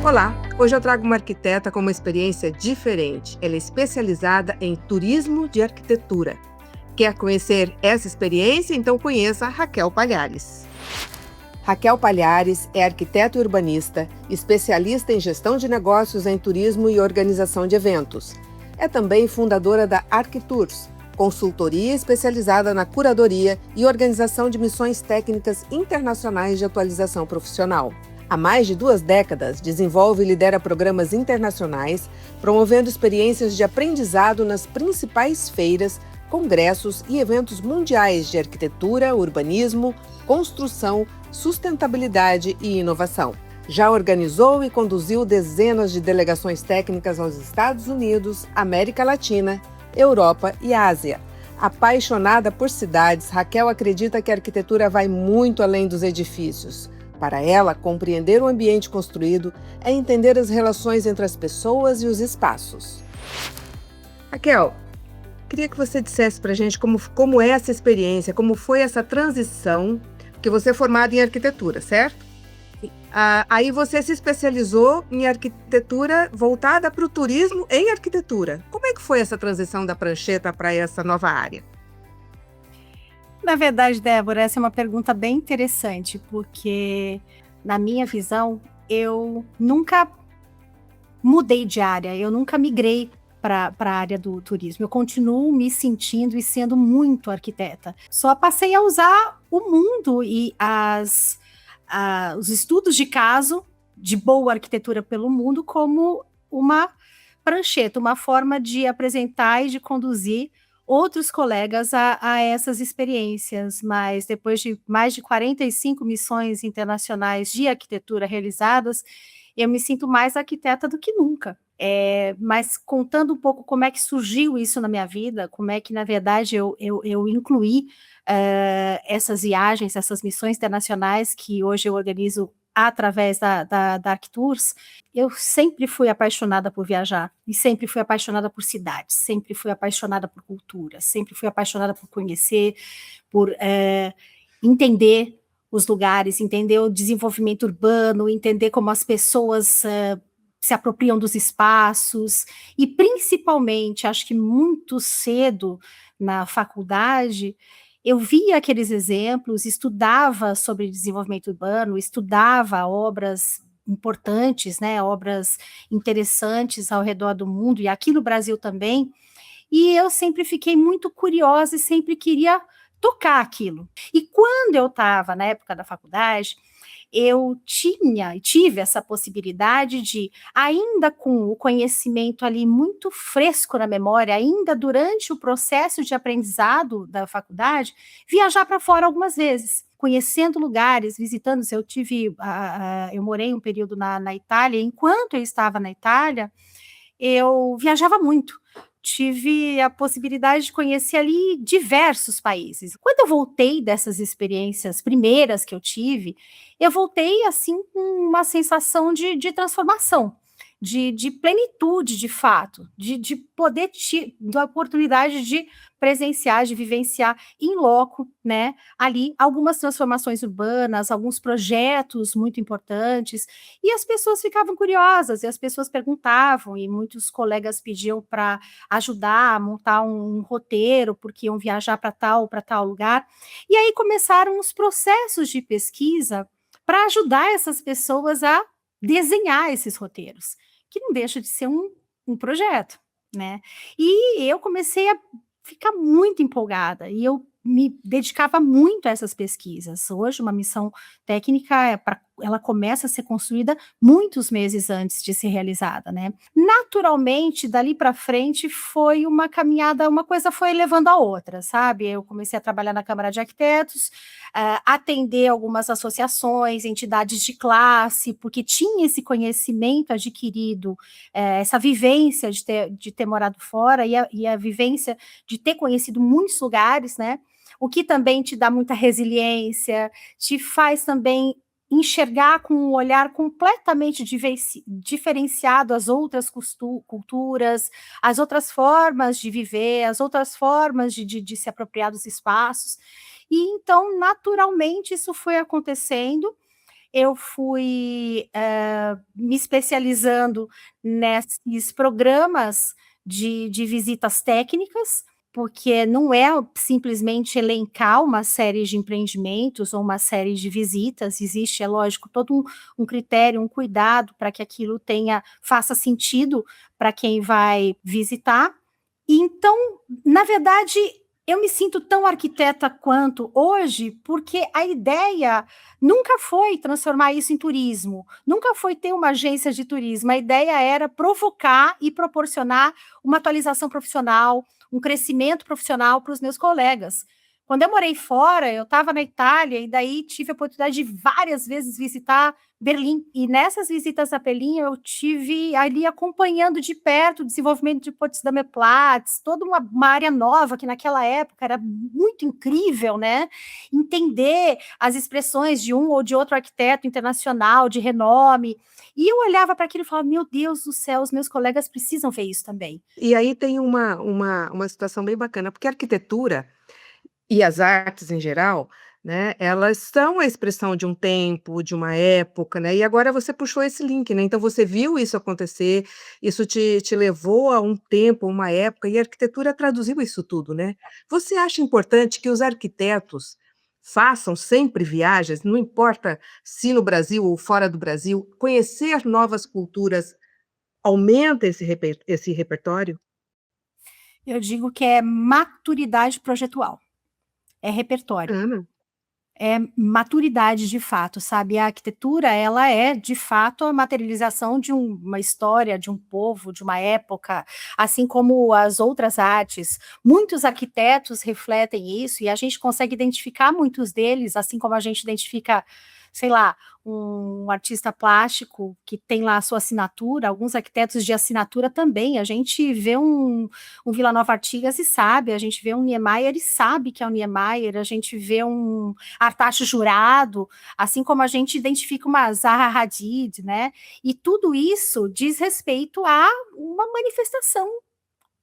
Olá, hoje eu trago uma arquiteta com uma experiência diferente. Ela é especializada em turismo de arquitetura. Quer conhecer essa experiência? Então conheça a Raquel Palhares. Raquel Palhares é arquiteta e urbanista, especialista em gestão de negócios em turismo e organização de eventos. É também fundadora da Arquitours, consultoria especializada na curadoria e organização de missões técnicas internacionais de atualização profissional. Há mais de 2 décadas, desenvolve e lidera programas internacionais, promovendo experiências de aprendizado nas principais feiras, congressos e eventos mundiais de arquitetura, urbanismo, construção, sustentabilidade e inovação. Já organizou e conduziu dezenas de delegações técnicas aos Estados Unidos, América Latina, Europa e Ásia. Apaixonada por cidades, Raquel acredita que a arquitetura vai muito além dos edifícios. Para ela, compreender o ambiente construído é entender as relações entre as pessoas e os espaços. Raquel, queria que você dissesse para a gente como é essa experiência, como foi essa transição, porque você é formada em arquitetura, certo? Aí você se especializou em arquitetura voltada para o turismo em arquitetura. Como é que foi essa transição da prancheta para essa nova área? Na verdade, Débora, essa é uma pergunta bem interessante, porque, na minha visão, eu nunca mudei de área, eu nunca migrei para a área do turismo. Eu continuo me sentindo e sendo muito arquiteta. Só passei a usar o mundo e os estudos de caso de boa arquitetura pelo mundo como uma prancheta, uma forma de apresentar e de conduzir outros colegas a essas experiências, mas depois de mais de 45 missões internacionais de arquitetura realizadas, eu me sinto mais arquiteta do que nunca. Mas contando um pouco como é que surgiu isso na minha vida, como é que, na verdade, eu incluí essas viagens, essas missões internacionais que hoje eu organizo através da Arquitours. Eu sempre fui apaixonada por viajar, e sempre fui apaixonada por cidades, sempre fui apaixonada por cultura, sempre fui apaixonada por conhecer, por entender os lugares, entender o desenvolvimento urbano, entender como as pessoas se apropriam dos espaços, e principalmente, acho que muito cedo na faculdade, eu via aqueles exemplos, estudava sobre desenvolvimento urbano, estudava obras importantes, né, obras interessantes ao redor do mundo, e aqui no Brasil também, e eu sempre fiquei muito curiosa e sempre queria tocar aquilo. E quando eu estava na época da faculdade, eu tinha e tive essa possibilidade de, ainda com o conhecimento ali muito fresco na memória, ainda durante o processo de aprendizado da faculdade, viajar para fora algumas vezes, conhecendo lugares, visitando. Eu morei um período na Itália, e enquanto eu estava na Itália, eu viajava muito. Tive a possibilidade de conhecer ali diversos países. Quando eu voltei dessas experiências primeiras que eu voltei assim com uma sensação de transformação, de plenitude de fato, de poder da oportunidade de presenciar, de vivenciar em loco, né, ali algumas transformações urbanas, alguns projetos muito importantes, e as pessoas ficavam curiosas, e as pessoas perguntavam, e muitos colegas pediam para ajudar a montar um roteiro, porque iam viajar para tal lugar. E aí começaram os processos de pesquisa para ajudar essas pessoas a desenhar esses roteiros, que não deixa de ser um projeto, né. E eu comecei a ficar muito empolgada, e eu me dedicava muito a essas pesquisas. Hoje uma missão técnica ela começa a ser construída muitos meses antes de ser realizada, né. Naturalmente, dali para frente foi uma caminhada, uma coisa foi levando a outra, sabe. Eu comecei a trabalhar na Câmara de Arquitetos, atender algumas associações, entidades de classe, porque tinha esse conhecimento adquirido, essa vivência de ter morado fora, e a vivência de ter conhecido muitos lugares, né, o que também te dá muita resiliência, te faz também enxergar com um olhar completamente diferenciado as outras culturas, as outras formas de viver, as outras formas de se apropriar dos espaços. E então, naturalmente, isso foi acontecendo, eu fui me especializando nesses programas de visitas técnicas, porque não é simplesmente elencar uma série de empreendimentos ou uma série de visitas, existe, é lógico, todo um critério, um cuidado para que aquilo faça sentido para quem vai visitar. E então, na verdade, eu me sinto tão arquiteta quanto hoje, porque a ideia nunca foi transformar isso em turismo, nunca foi ter uma agência de turismo, a ideia era provocar e proporcionar uma atualização profissional, um crescimento profissional para os meus colegas. Quando eu morei fora, eu estava na Itália e daí tive a oportunidade de várias vezes visitar Berlim. E nessas visitas a Berlim eu tive ali acompanhando de perto o desenvolvimento de Potsdamer Platz, toda uma área nova que naquela época era muito incrível, né? Entender as expressões de um ou de outro arquiteto internacional de renome. E eu olhava para aquilo e falava, meu Deus do céu, os meus colegas precisam ver isso também. E aí tem uma situação bem bacana, porque a arquitetura e as artes em geral, né, elas são a expressão de um tempo, de uma época, né, e agora você puxou esse link, né, então você viu isso acontecer, isso te levou a um tempo, uma época, e a arquitetura traduziu isso tudo, né. Você acha importante que os arquitetos façam sempre viagens, não importa se no Brasil ou fora do Brasil, conhecer novas culturas aumenta esse repertório? Eu digo que é maturidade projetual, é repertório. Ana? É maturidade de fato, sabe, a arquitetura ela é de fato a materialização de uma história, de um povo, de uma época, assim como as outras artes. Muitos arquitetos refletem isso e a gente consegue identificar muitos deles, assim como a gente identifica, sei lá, um artista plástico que tem lá a sua assinatura, alguns arquitetos de assinatura também, a gente vê um Vila Nova Artigas e sabe, a gente vê um Niemeyer e sabe que é o Niemeyer, a gente vê um Artacho Jurado, assim como a gente identifica uma Zaha Hadid, né? E tudo isso diz respeito a uma manifestação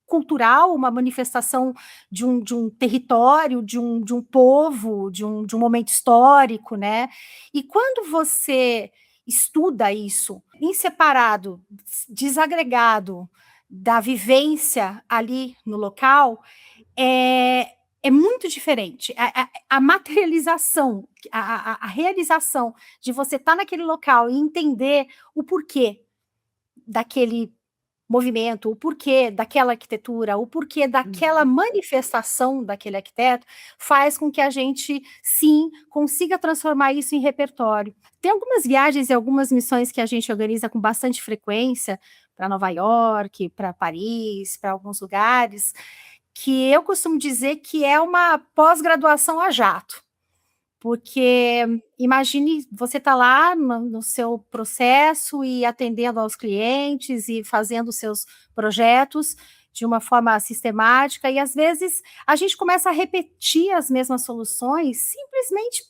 cultural, uma manifestação de um território, de um povo, de um momento histórico, né? E quando você estuda isso em separado, desagregado da vivência ali no local, é muito diferente. A materialização, a realização de você estar naquele local e entender o porquê daquele movimento, o porquê daquela arquitetura, o porquê daquela Uhum. manifestação daquele arquiteto, faz com que a gente, sim, consiga transformar isso em repertório. Tem algumas viagens e algumas missões que a gente organiza com bastante frequência, para Nova York, para Paris, para alguns lugares, que eu costumo dizer que é uma pós-graduação a jato. Porque imagine você tá lá no seu processo e atendendo aos clientes e fazendo os seus projetos de uma forma sistemática e às vezes a gente começa a repetir as mesmas soluções simplesmente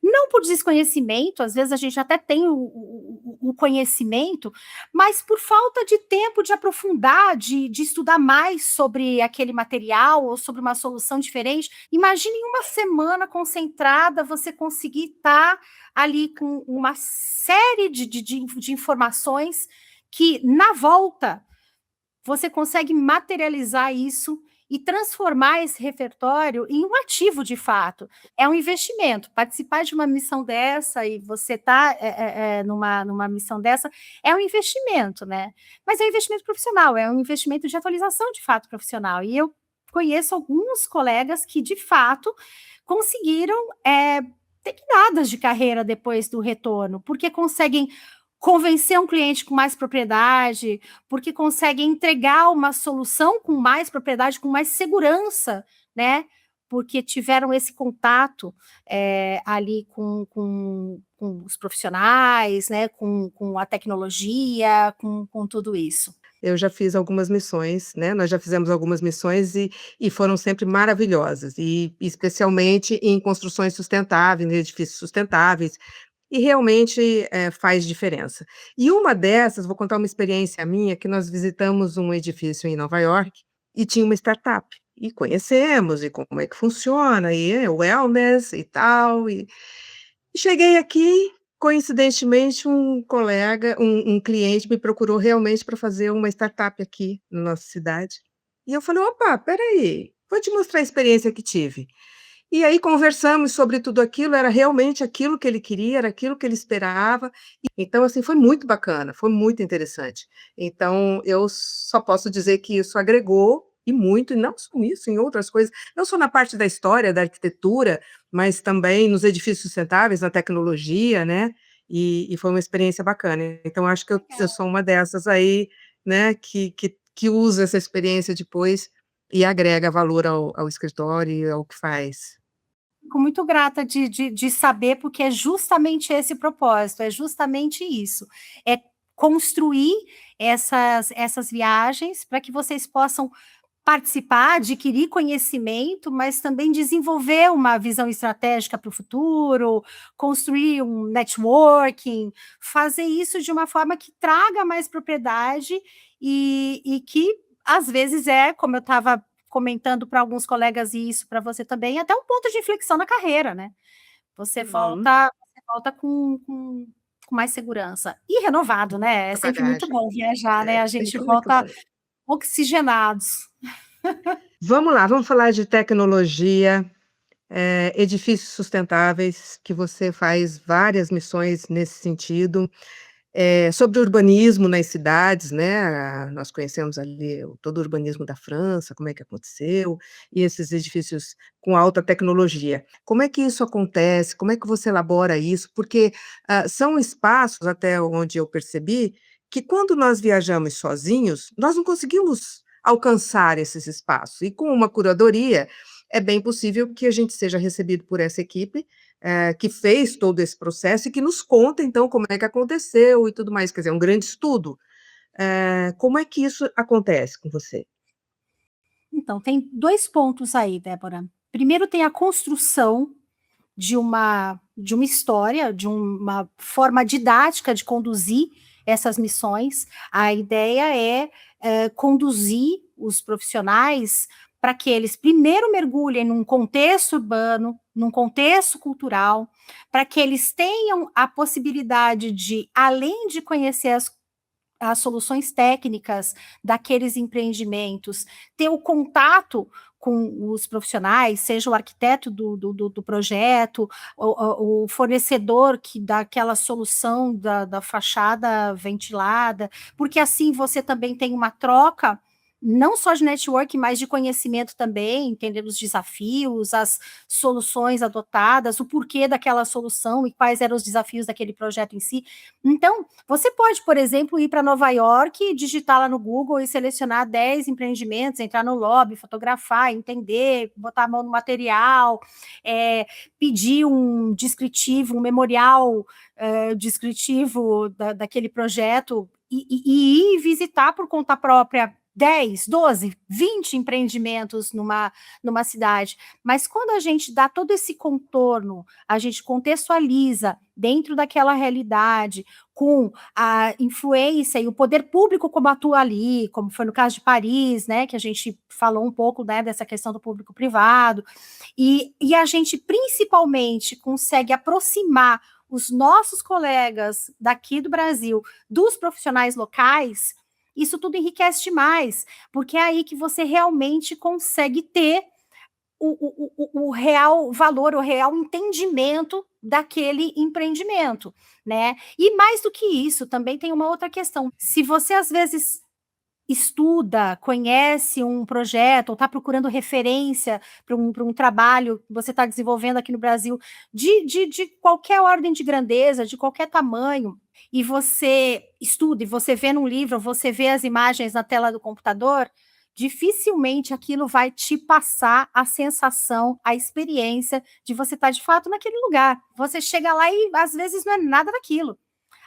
não por desconhecimento, às vezes a gente até tem o conhecimento, mas por falta de tempo de aprofundar, de estudar mais sobre aquele material ou sobre uma solução diferente. Imagine em uma semana concentrada você conseguir estar ali com uma série de informações que, na volta, você consegue materializar isso e transformar esse repertório em um ativo de fato. É um investimento. Participar de uma missão dessa e você estar numa missão dessa é um investimento, né? Mas é um investimento profissional, é um investimento de atualização de fato profissional. E eu conheço alguns colegas que, de fato, conseguiram ter guinadas de carreira depois do retorno, porque conseguem convencer um cliente com mais propriedade, porque conseguem entregar uma solução com mais propriedade, com mais segurança, né? Porque tiveram esse contato ali com os profissionais, né? Com a tecnologia, com tudo isso. Eu já fiz algumas missões, né, nós já fizemos algumas missões e foram sempre maravilhosas, e especialmente em construções sustentáveis, em edifícios sustentáveis, e realmente, faz diferença. E uma dessas, vou contar uma experiência minha, que nós visitamos um edifício em Nova York, e tinha uma startup, e conhecemos, e como é que funciona, e wellness e tal, e cheguei aqui, Coincidentemente, um colega, um cliente me procurou realmente para fazer uma startup aqui na nossa cidade. E eu falei: "Opa, espera aí, vou te mostrar a experiência que tive". E aí conversamos sobre tudo aquilo, era realmente aquilo que ele queria, era aquilo que ele esperava. Então, assim, foi muito bacana, foi muito interessante. Então, eu só posso dizer que isso agregou e muito, e não só nisso, em outras coisas, não só na parte da história, da arquitetura, mas também nos edifícios sustentáveis, na tecnologia, né, e foi uma experiência bacana. Então acho que eu sou uma dessas aí, né, que usa essa experiência depois e agrega valor ao escritório e ao que faz. Fico muito grata de saber, porque é justamente esse o propósito, é justamente isso, é construir essas viagens para que vocês possam participar, adquirir conhecimento, mas também desenvolver uma visão estratégica para o futuro, construir um networking, fazer isso de uma forma que traga mais propriedade e que, às vezes, como eu estava comentando para alguns colegas e isso para você também, até um ponto de inflexão na carreira, né. Uhum. Você volta com mais segurança. E renovado, né, é A sempre muito bagagem. bom viajar, né, É a gente sempre muito volta bom. oxigenados. Vamos lá, vamos falar de tecnologia, edifícios sustentáveis, que você faz várias missões nesse sentido. Sobre o urbanismo nas cidades, né, nós conhecemos ali todo o urbanismo da França, como é que aconteceu, e esses edifícios com alta tecnologia. Como é que isso acontece? Como é que você elabora isso? Porque, são espaços, até onde eu percebi, que quando nós viajamos sozinhos, nós não conseguimos alcançar esses espaços, e com uma curadoria, é bem possível que a gente seja recebido por essa equipe que fez todo esse processo e que nos conta, então, como é que aconteceu e tudo mais, quer dizer, é um grande estudo. Como é que isso acontece com você? Então, tem 2 pontos aí, Débora. Primeiro tem a construção de uma história, de uma forma didática de conduzir essas missões. A ideia conduzir os profissionais para que eles primeiro mergulhem num contexto urbano, num contexto cultural, para que eles tenham a possibilidade de, além de conhecer as soluções técnicas daqueles empreendimentos, ter o contato com os profissionais, seja o arquiteto do projeto, o fornecedor que dá aquela solução da fachada ventilada, porque assim você também tem uma troca, não só de network, mas de conhecimento também, entender os desafios, as soluções adotadas, o porquê daquela solução e quais eram os desafios daquele projeto em si. Então, você pode, por exemplo, ir para Nova York, digitar lá no Google e selecionar 10 empreendimentos, entrar no lobby, fotografar, entender, botar a mão no material, pedir um descritivo, um memorial descritivo daquele projeto e ir visitar por conta própria 10, 12, 20 empreendimentos numa cidade. Mas quando a gente dá todo esse contorno, a gente contextualiza dentro daquela realidade, com a influência e o poder público como atua ali, como foi no caso de Paris, né, que a gente falou um pouco, né, dessa questão do público-privado, e a gente principalmente consegue aproximar os nossos colegas daqui do Brasil dos profissionais locais, isso tudo enriquece demais, porque é aí que você realmente consegue ter o real valor, o real entendimento daquele empreendimento, né. E mais do que isso, também tem uma outra questão, se você às vezes estuda, conhece um projeto ou está procurando referência para um trabalho que você está desenvolvendo aqui no Brasil, de qualquer ordem de grandeza, de qualquer tamanho, e você estuda e você vê num livro, você vê as imagens na tela do computador, dificilmente aquilo vai te passar a sensação, a experiência de você estar de fato naquele lugar. Você chega lá e às vezes não é nada daquilo.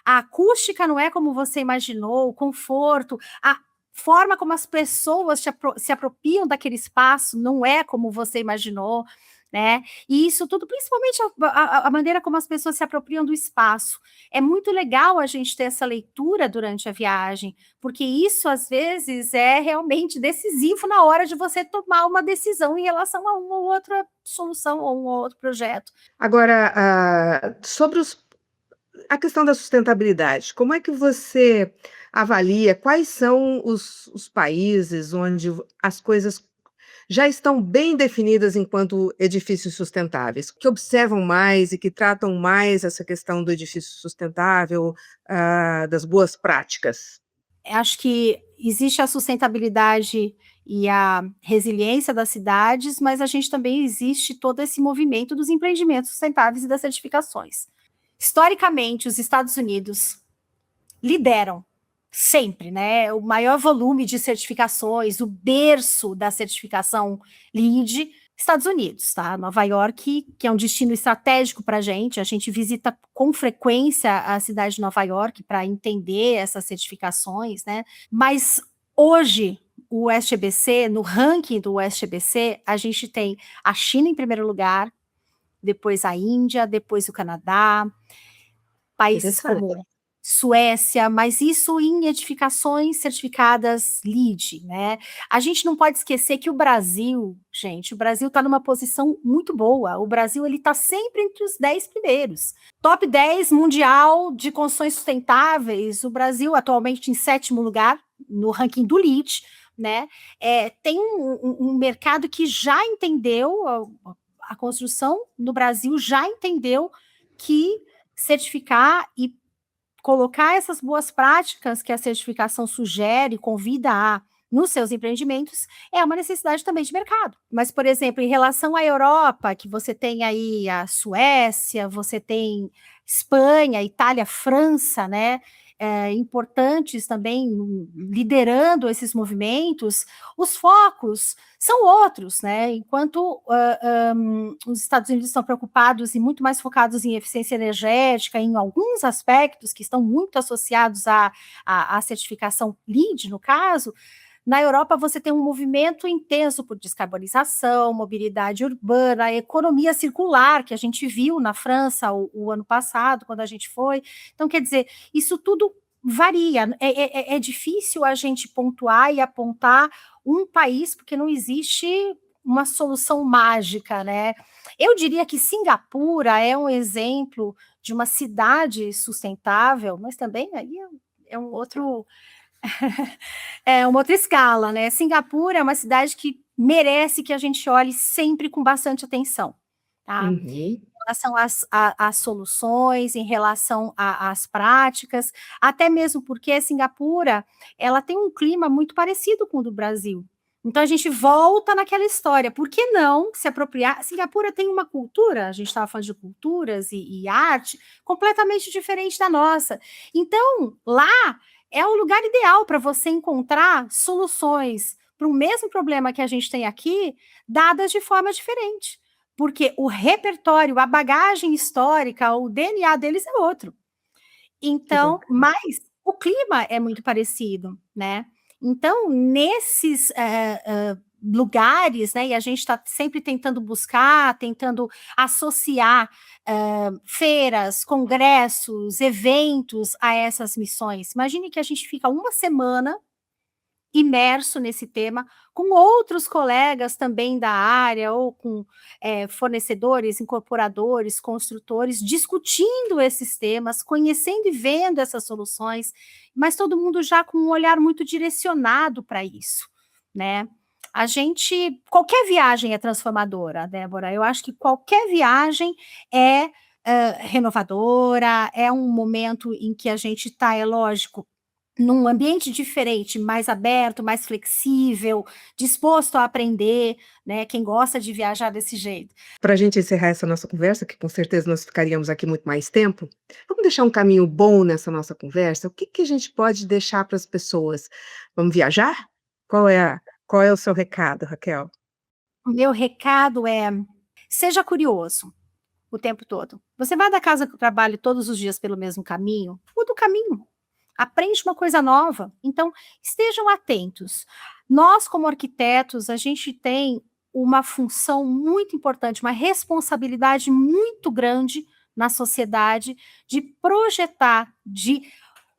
A acústica não é como você imaginou, o conforto, a forma como as pessoas se apropriam daquele espaço não é como você imaginou, né. E isso tudo, principalmente a maneira como as pessoas se apropriam do espaço. É muito legal a gente ter essa leitura durante a viagem, porque isso às vezes é realmente decisivo na hora de você tomar uma decisão em relação a uma ou outra solução ou um ou outro projeto. Agora, sobre a questão da sustentabilidade, como é que você avalia quais são os países onde as coisas já estão bem definidas enquanto edifícios sustentáveis, que observam mais e que tratam mais essa questão do edifício sustentável, das boas práticas? Acho que existe a sustentabilidade e a resiliência das cidades, mas a gente também existe todo esse movimento dos empreendimentos sustentáveis e das certificações. Historicamente, os Estados Unidos lideram sempre, né? O maior volume de certificações, o berço da certificação LEED, Estados Unidos, tá? Nova York, que é um destino estratégico para a gente visita com frequência a cidade de Nova York para entender essas certificações, né? Mas hoje, o SGBC, no ranking do SGBC, a gente tem a China em primeiro lugar, depois a Índia, depois o Canadá, países Interessante. como Suécia, mas isso em edificações certificadas LEED, né. A gente não pode esquecer que o Brasil, gente, o Brasil está numa posição muito boa, o Brasil ele está sempre entre os 10 primeiros. Top 10 mundial de construções sustentáveis, o Brasil atualmente em 7º lugar no ranking do LEED, né. Tem um mercado que já entendeu, a construção no Brasil já entendeu que certificar e colocar essas boas práticas que a certificação sugere, convida a nos seus empreendimentos, é uma necessidade também de mercado. Mas, por exemplo, em relação à Europa, que você tem aí a Suécia, você tem Espanha, Itália, França, né, importantes também liderando esses movimentos, os focos são outros, né? Enquanto os Estados Unidos estão preocupados e muito mais focados em eficiência energética, em alguns aspectos que estão muito associados à certificação LEED, no caso, na Europa você tem um movimento intenso por descarbonização, mobilidade urbana, economia circular, que a gente viu na França o ano passado, quando a gente foi. Então, quer dizer, isso tudo varia. É difícil a gente pontuar e apontar um país, porque não existe uma solução mágica, né? Eu diria que Singapura é um exemplo de uma cidade sustentável, mas também aí é um outro é uma outra escala, né. Singapura é uma cidade que merece que a gente olhe sempre com bastante atenção, tá. Uhum. Em relação às soluções, em relação às práticas, até mesmo porque Singapura, ela tem um clima muito parecido com o do Brasil. Então a gente volta naquela história, por que não se apropriar. Singapura tem uma cultura, a gente estava falando de culturas e arte, completamente diferente da nossa. Então, lá é o lugar ideal para você encontrar soluções para o mesmo problema que a gente tem aqui, dadas de forma diferente, porque o repertório, a bagagem histórica, o DNA deles é outro. Que Então, bacana. mas o clima é muito parecido, né. Então, nesses, lugares, né, e a gente está sempre tentando buscar, tentando associar, feiras, congressos, eventos a essas missões. Imagine que a gente fica uma semana imerso nesse tema, com outros colegas também da área ou com, fornecedores, incorporadores, construtores, discutindo esses temas, conhecendo e vendo essas soluções, mas todo mundo já com um olhar muito direcionado para isso, né. A gente qualquer viagem é transformadora, Débora, eu acho que qualquer viagem é, renovadora, é um momento em que a gente está, é lógico, num ambiente diferente, mais aberto, mais flexível, disposto a aprender, né, quem gosta de viajar desse jeito. Para a gente encerrar essa nossa conversa, que com certeza nós ficaríamos aqui muito mais tempo, vamos deixar um caminho bom nessa nossa conversa? O que que a gente pode deixar para as pessoas? Vamos viajar? Qual é o seu recado, Raquel? O meu recado é: seja curioso o tempo todo. Você vai da casa para o trabalho todos os dias pelo mesmo caminho, muda o caminho, aprende uma coisa nova. Então, estejam atentos. Nós, como arquitetos, a gente tem uma função muito importante, uma responsabilidade muito grande na sociedade de projetar, de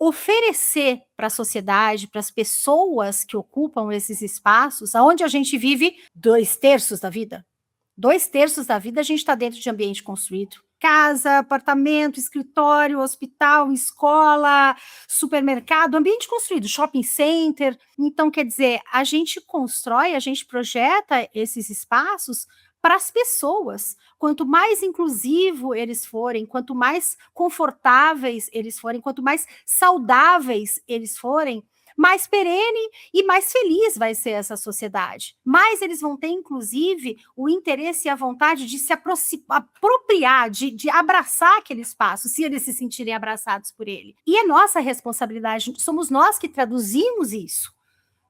oferecer para a sociedade, para as pessoas que ocupam esses espaços, aonde a gente vive 2/3 da vida. 2/3 da vida a gente está dentro de ambiente construído. casa, apartamento, escritório, hospital, escola, supermercado, ambiente construído, shopping center. Então, quer dizer, a gente constrói, a gente projeta esses espaços para as pessoas. Quanto mais inclusivo eles forem, quanto mais confortáveis eles forem, quanto mais saudáveis eles forem, mais perene e mais feliz vai ser essa sociedade. Mais eles vão ter, inclusive, o interesse e a vontade de se apropriar, de abraçar aquele espaço, se eles se sentirem abraçados por ele. E é nossa responsabilidade, somos nós que traduzimos isso.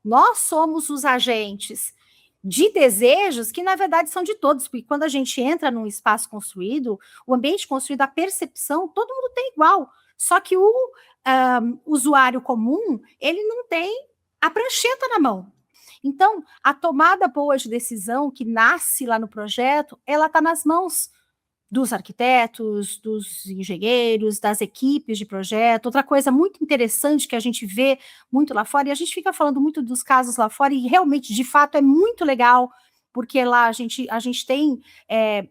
Nós somos os agentes de desejos que, na verdade, são de todos, porque quando a gente entra num espaço construído, o ambiente construído, a percepção, todo mundo tem igual, só que o usuário comum, ele não tem a prancheta na mão. Então, a tomada boa de decisão que nasce lá no projeto, ela está nas mãos dos arquitetos, dos engenheiros, das equipes de projeto. Outra coisa muito interessante que a gente vê muito lá fora, e a gente fica falando muito dos casos lá fora, e realmente, de fato, é muito legal, porque lá a gente tem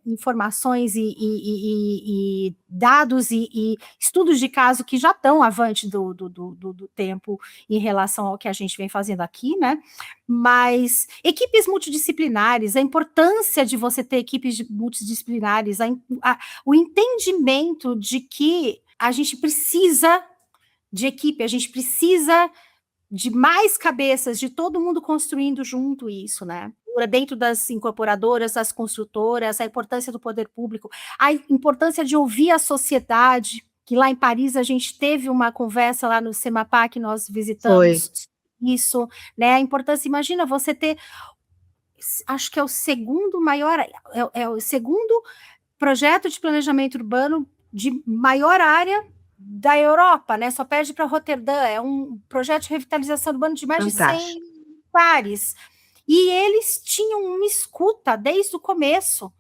informações e dados e estudos de caso que já estão avante do tempo em relação ao que a gente vem fazendo aqui, né? Mas equipes multidisciplinares, a importância de você ter equipes multidisciplinares, o entendimento de que a gente precisa de equipe, a gente precisa de mais cabeças, de todo mundo construindo junto isso, né? Dentro das incorporadoras, das construtoras, a importância do poder público, a importância de ouvir a sociedade, que lá em Paris a gente teve uma conversa lá no CEMAPA que nós visitamos isso, né? A importância, imagina você ter, acho que é o segundo maior, é o segundo projeto de planejamento urbano de maior área da Europa, né? Só perde para Roterdã, é um projeto de revitalização urbana de mais Fantástico. de 100 pares. E eles tinham uma escuta desde o começo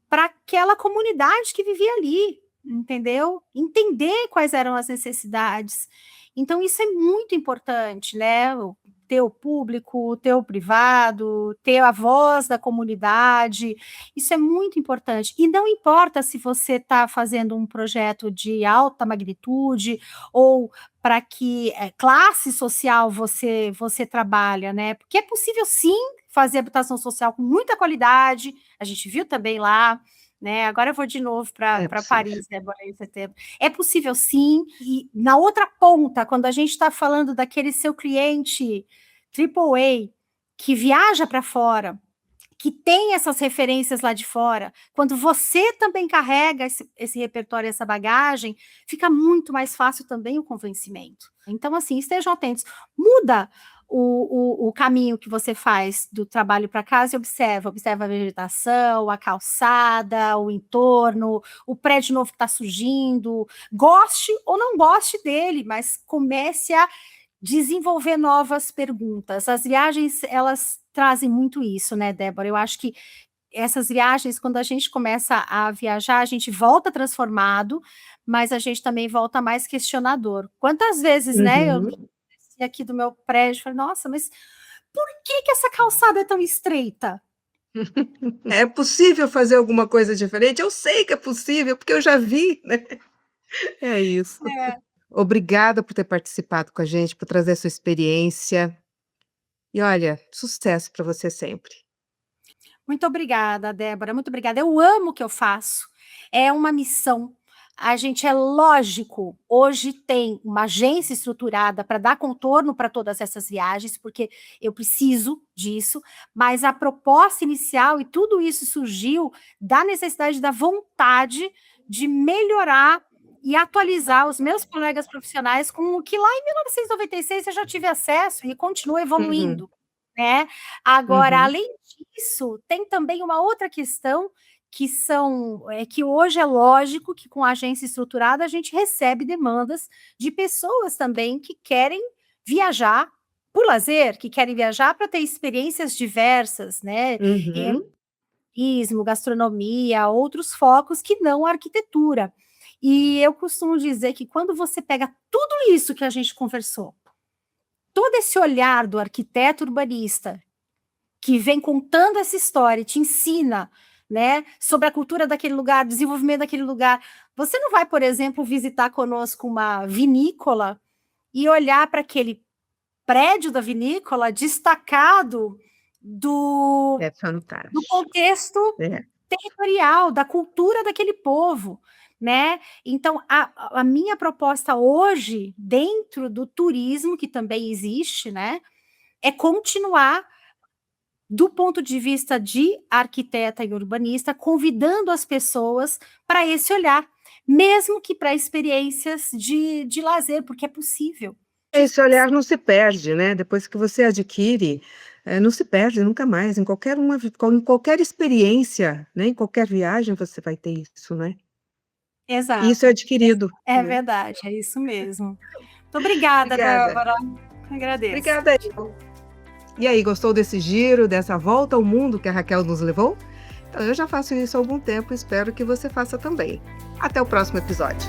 para aquela comunidade que vivia ali, entendeu? Entender quais eram as necessidades. Então, isso é muito importante, né? Ter o público, ter o privado, ter a voz da comunidade, isso é muito importante. E não importa se você está fazendo um projeto de alta magnitude ou para que classe social você trabalha, né? Porque é possível sim fazer habitação social com muita qualidade, a gente viu também lá, né? Agora eu vou de novo para Paris, né, em setembro. É possível sim, e na outra ponta, quando a gente está falando daquele seu cliente AAA que viaja para fora, que tem essas referências lá de fora, quando você também carrega esse repertório, essa bagagem, fica muito mais fácil também o convencimento. Então, assim, estejam atentos. Muda o caminho que você faz do trabalho para casa e observa a vegetação, a calçada, o entorno, o prédio novo que está surgindo, goste ou não goste dele, mas comece a desenvolver novas perguntas. As viagens, elas trazem muito isso, né, Débora? Eu acho que essas viagens, quando a gente começa a viajar, a gente volta transformado, mas a gente também volta mais questionador. Quantas vezes, né, eu desci aqui do meu prédio e falei, nossa, mas por que essa calçada é tão estreita? É possível fazer alguma coisa diferente? Eu sei que é possível, porque eu já vi, né? É isso. Obrigada por ter participado com a gente, por trazer sua experiência. E olha, sucesso para você sempre. Muito obrigada, Débora, muito obrigada. Eu amo o que eu faço. É uma missão. A gente é lógico, hoje tem uma agência estruturada para dar contorno para todas essas viagens, porque eu preciso disso, mas a proposta inicial e tudo isso surgiu da necessidade, da vontade de melhorar e atualizar os meus colegas profissionais com o que lá em 1996 eu já tive acesso e continua Uhum, evoluindo, né? Agora, uhum. além disso, tem também uma outra questão que hoje é lógico que com a agência estruturada a gente recebe demandas de pessoas também que querem viajar por lazer, que querem viajar para ter experiências diversas, né? Uhum. Turismo, gastronomia, outros focos que não a arquitetura. E eu costumo dizer que quando você pega tudo isso que a gente conversou, todo esse olhar do arquiteto urbanista que vem contando essa história, te ensina, né, sobre a cultura daquele lugar, desenvolvimento daquele lugar. Você não vai, por exemplo, visitar conosco uma vinícola e olhar para aquele prédio da vinícola destacado do É do fantástico. contexto É. territorial, da cultura daquele povo, né. Então a minha proposta hoje, dentro do turismo, que também existe, né, é continuar, do ponto de vista de arquiteta e urbanista, convidando as pessoas para esse olhar, mesmo que para experiências de lazer, porque é possível. Esse olhar não se perde, né, depois que você adquire, não se perde nunca mais, em qualquer experiência, né, em qualquer viagem você vai ter isso, né. E isso é Exato, adquirido, é né. verdade, é isso mesmo. Muito obrigada, Obrigada. Débora, agradeço. Obrigada eu. E aí, gostou desse giro, dessa volta ao mundo que a Raquel nos levou? Então eu já faço isso há algum tempo, espero que você faça também. Até o próximo episódio.